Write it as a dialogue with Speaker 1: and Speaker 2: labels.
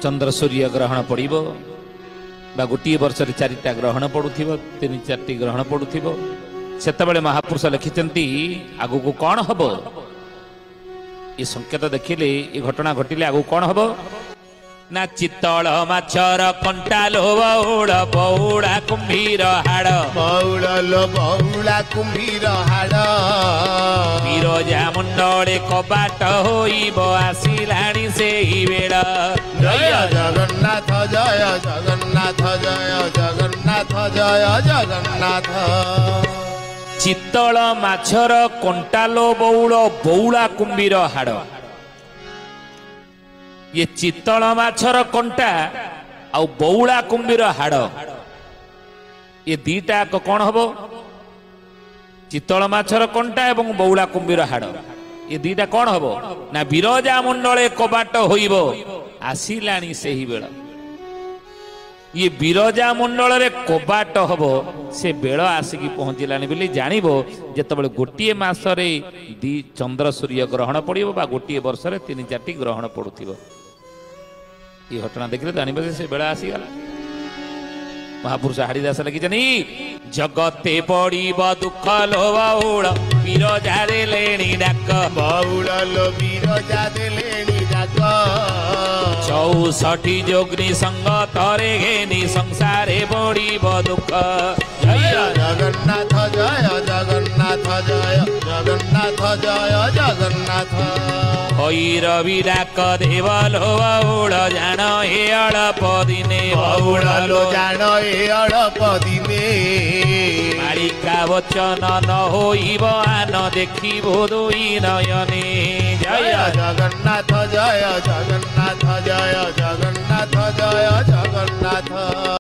Speaker 1: चंद्र सूर्य ग्रहण पड़ो बा गोटे वर्ष चारिटा ग्रहण पड़ू तीन चार ग्रहण पड़ू से महापुरुष लिखिं आगु को कौन हम ये संकेत देखिले ये घटना घटिले आगु कौन हम ना चित्तल माछर कंटा लो बौड़ बौड़ा कुंभीर हाड़
Speaker 2: बौड़ लो बौड़ा कुंभीर हाड़
Speaker 1: बिरजा मुंडले कबाट होइब आसिलाणी से बेड़
Speaker 2: जय जगन्नाथ जय जगन्नाथ जय जगन्नाथ जय जगन्नाथ
Speaker 1: चित्तल माछर कंटालो बौड़ बौड़ा कुंभीर हाड़ ये चित्तल माछर कंटा आ बौड़ा कुंभीर हाड़ ये दीटा कौन हम चित्तल माछर कंटा एवं बौड़ा कुंभीर हाड़ ये दीटा कौन हम ना बिरजा मंडले कबाट होइब आसिलाणी सेही बेळ ये बिरजा मंडल रे कबाट हम से बेळ आसिकी पहुंचलानी बोली जानिबो जेतबेले गोटिए मासरे दी चंद्र सूर्य ग्रहण पड़िबो बा गोटिए वर्ष रे 3-4 ग्रहण पड़ुथिबो ये घटना देखिले जानिबो से बेळ आसीगला महापुरुष हाड़ीदास लिखिछनी जगते पड़िब दुख लो बौड़ बिरजा देलेणी डाक
Speaker 2: बौड़ लो बिरजा देलेणी डाक
Speaker 1: 64 जोग्नि संग तरे घेनी संसारे पड़िब दुख
Speaker 2: जय जगन्नाथ जय जगन्नाथ जय जगन्नाथ जय जगन्नाथ
Speaker 1: भैरवी डाक देवलो बौड़ जान हे अल्प दिने
Speaker 2: बौड़ लो जान हे अल्प दिने
Speaker 1: मालिका वचन न होइब आन देखिबो दुई नयने
Speaker 2: जय जगन्नाथ जय जगन्नाथ